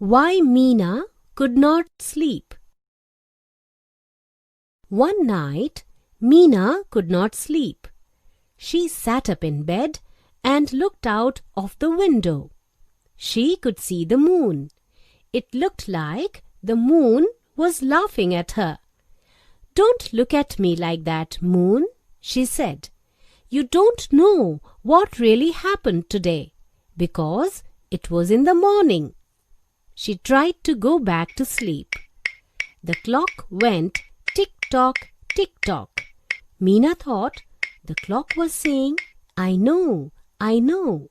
Why Meena could not sleep. One night, Meena could not sleep. She sat up in bed and looked out of the window. She could see the moon. It looked like the moon was laughing at her. "Don't look at me like that, moon," she said. "You don't know what really happened today, because it was in the morning." She tried to go back to sleep. The clock went tick-tock, tick-tock. Meena thought the clock was saying, "I know, I know."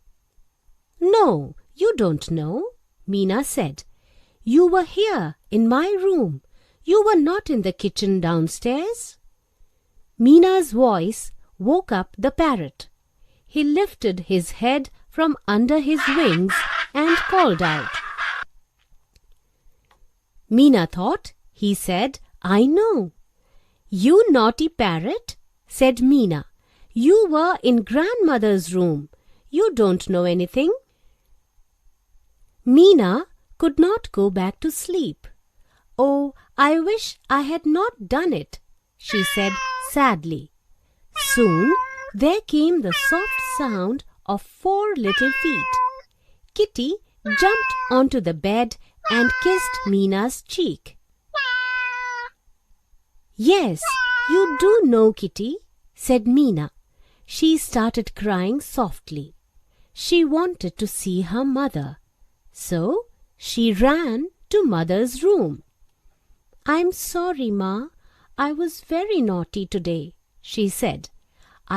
"No, you don't know," Meena said. "You were here in my room. You were not in the kitchen downstairs." Meena's voice woke up the parrot. He lifted his head from under his wings and called out. Meena thought he said, "I know." "You naughty parrot," said Meena. "You were in grandmother's room. You don't know anything." Meena could not go back to sleep. "Oh, I wish I had not done it," she said sadly. Soon there came the soft sound of 4 little feet. Kitty jumped onto the bed and kissed Meena's cheek. "Yes, you do know, Kitty," said Meena. She started crying softly. She wanted to see her mother. So she ran to mother's room. "I'm sorry, Ma. I was very naughty today," she said.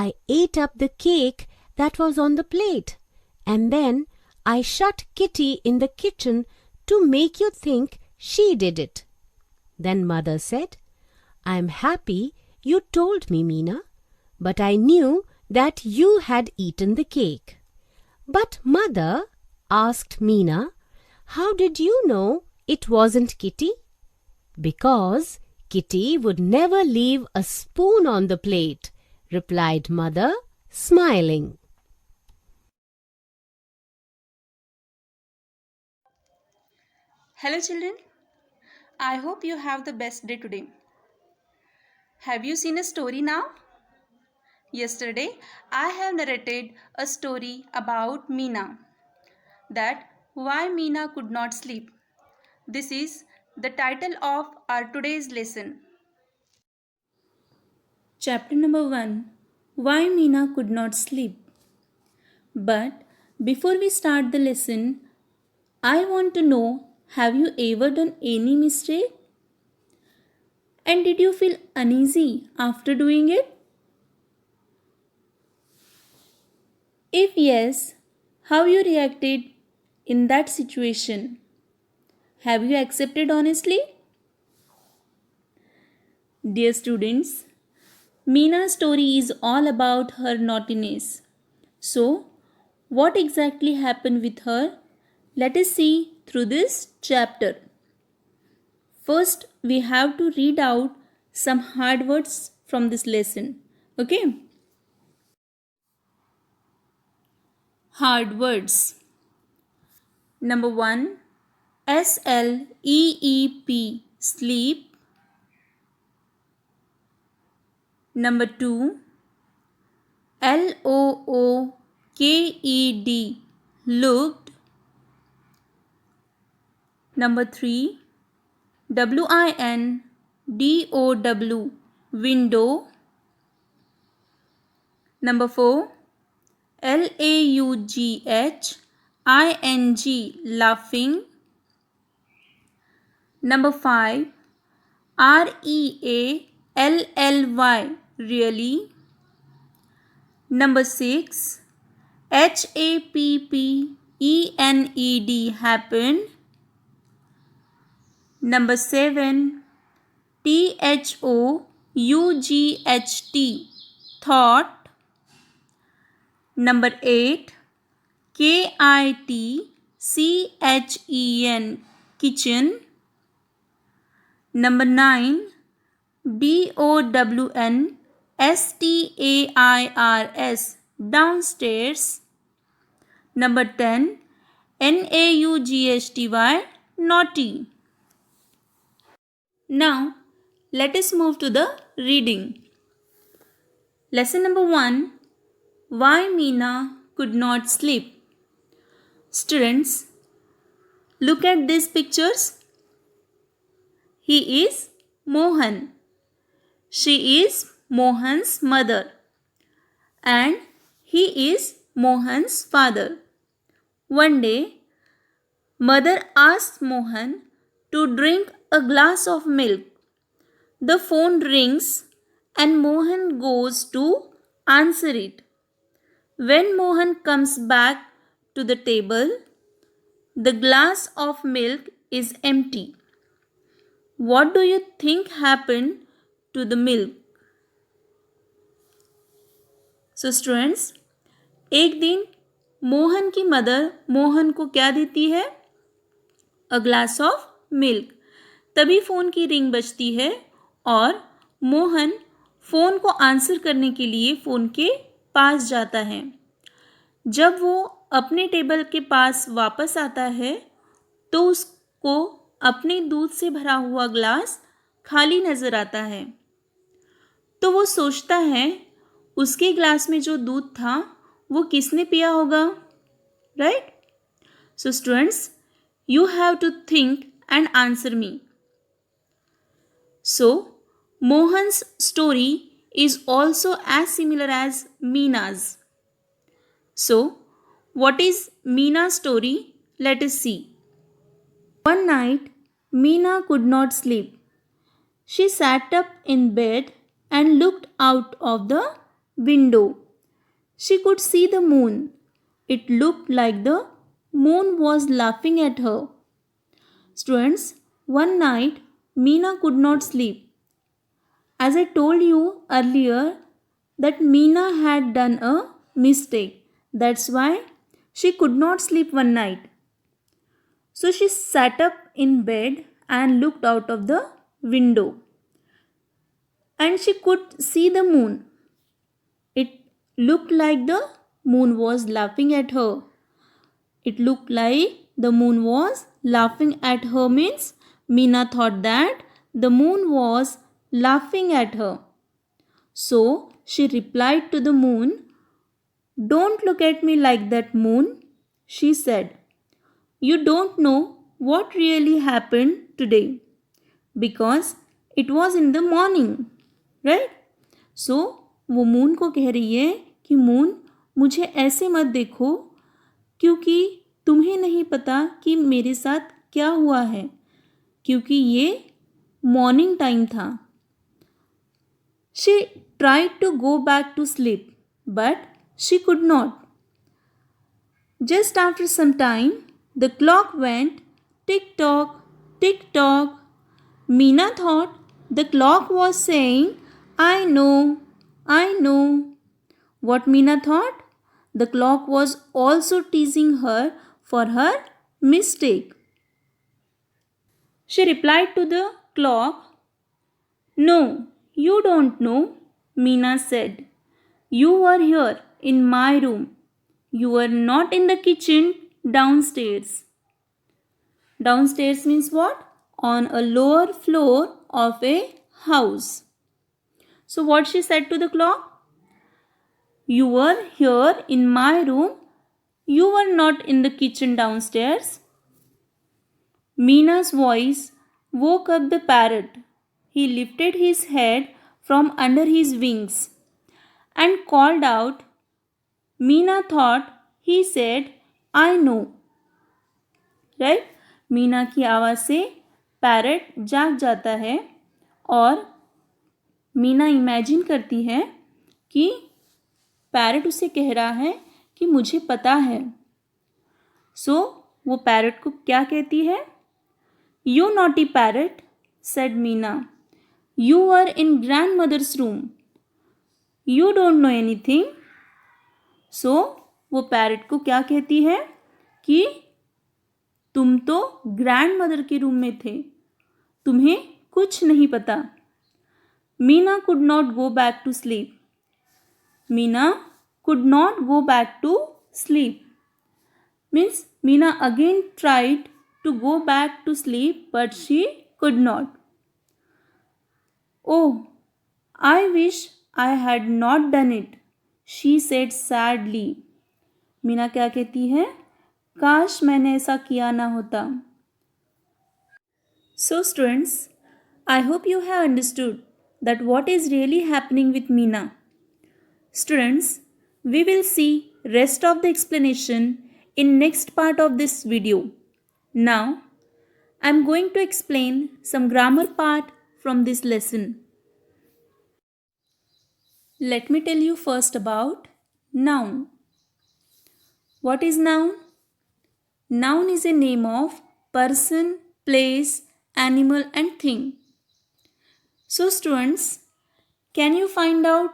"I ate up the cake that was on the plate, and then I shut Kitty in the kitchen to make you think she did it." Then mother said, "I'm happy you told me, Meena, but I knew that you had eaten the cake." "But mother," asked Meena, "how did you know it wasn't Kitty?" "Because Kitty would never leave a spoon on the plate," replied mother, smiling. Hello children, I hope you have the best day today. Have you seen a story now? Yesterday, I have narrated a story about Meena, that why Meena could not sleep. This is the title of our today's lesson. Chapter number 1, Why Meena Could Not Sleep. But before we start the lesson, I want to know, have you ever done any mistake? And did you feel uneasy after doing it? If yes, how you reacted in that situation? Have you accepted honestly? Dear students, Meena's story is all about her naughtiness. So, what exactly happened with her? Let us see through this chapter. First, we have to read out some hard words from this lesson. Okay? Hard words. Number 1, sleep, sleep. Number 2, looked, looked. Number 3, window, window. Number 4, laughing. Number 5, really. Number 6, happened. Number 7, thought. Number 8, kitchen. Number 9, downstairs. Number 10, naugty, naughty. Now, let us move to the reading. Lesson number 1. Why Meena could not sleep. Students, look at these pictures. He is Mohan. She is Mohan's mother. And he is Mohan's father. One day, mother asked Mohan to drink a glass of milk. The phone rings and Mohan goes to answer it. When Mohan comes back to the table, the glass of milk is empty. What do you think happened to the milk? So students, एक दिन मोहन की mother Mohan को क्या देती है? A glass of milk. तभी phone की ring बजती है और मोहन फ़ोन को आंसर करने के लिए फ़ोन के पास जाता है. जब वो अपने टेबल के पास वापस आता है तो उसको अपने दूध से भरा हुआ ग्लास खाली नज़र आता है. तो वो सोचता है उसके ग्लास में जो दूध था वो किसने पिया होगा, right? So students, you have to think and answer me. So, Mohan's story is also as similar as Meena's. So, what is Meena's story? Let us see. One night, Meena could not sleep. She sat up in bed and looked out of the window. She could see the moon. It looked like the moon was laughing at her. Students, one night Meena could not sleep. As I told you earlier that Meena had done a mistake. That's why she could not sleep one night. So she sat up in bed and looked out of the window. And she could see the moon. It looked like the moon was laughing at her. It looked like the moon was laughing at her means Meena thought that the moon was laughing at her. So she replied to the moon, "Don't look at me like that, moon," she said. "You don't know what really happened today because it was in the morning, right?" So वो moon को कह रही है कि moon, मुझे ऐसे मत देखो क्योंकि तुम्हें नहीं पता कि मेरे साथ क्या हुआ है, क्योंकि ये मॉर्निंग टाइम था. She tried to go back to sleep, but she could not. Just after some time, the clock went tick-tock, tick-tock. Meena thought the clock was saying, "I know, I know." What Meena thought? The clock was also teasing her for her mistake. She replied to the clock, "No, you don't know," Meena said. "You were here in my room. You were not in the kitchen downstairs." Downstairs means what? On a lower floor of a house. So what she said to the clock? You were here in my room. You were not in the kitchen downstairs. Meena's voice woke up the parrot. He lifted his head from under his wings and called out. Meena thought he said, "I know." Right? Meena की आवाज़ से parrot जाग जाता है और Meena imagine करती है कि पैरट उसे कह रहा है कि मुझे पता है. सो वो पैरट को क्या कहती है? "You naughty parrot," said Meena. "You were in grandmother's room. You don't know anything." सो वो पैरट को क्या कहती है कि तुम तो ग्रैंडमदर के रूम में थे, तुम्हें कुछ नहीं पता. Meena could not go back to sleep. Meena could not go back to sleep. Means Meena again tried to go back to sleep, but she could not. Oh, I wish I had not done it, she said sadly. Meena क्या कहती है? काश मैंने ऐसा किया ना होता. So students, I hope you have understood that what is really happening with Meena. Students, we will see rest of the explanation in next part of this video. Now, I am going to explain some grammar part from this lesson. Let me tell you first about noun. What is noun? Noun is a name of person, place, animal and thing. So students, can you find out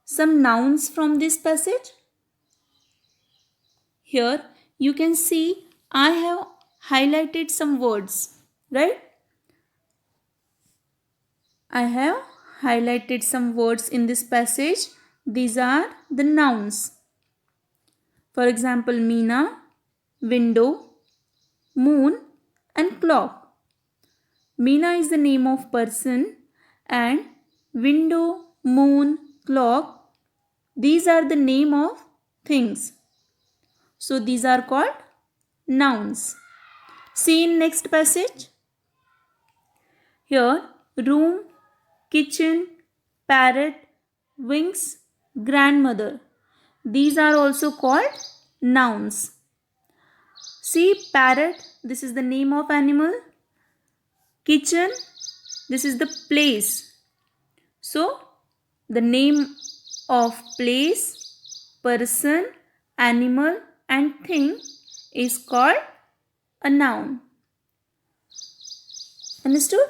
some nouns from this passage? Here you can see I have highlighted some words, right? I have highlighted some words in this passage. These are the nouns. For example, Meena, window, moon and clock. Meena is the name of person and window, moon, clock, these are the name of things. So these are called nouns. See in next passage. Here room, kitchen, parrot, wings, grandmother. These are also called nouns. See parrot, this is the name of animal. Kitchen, this is the place. So the name of place, person, animal and thing is called a noun. Understood?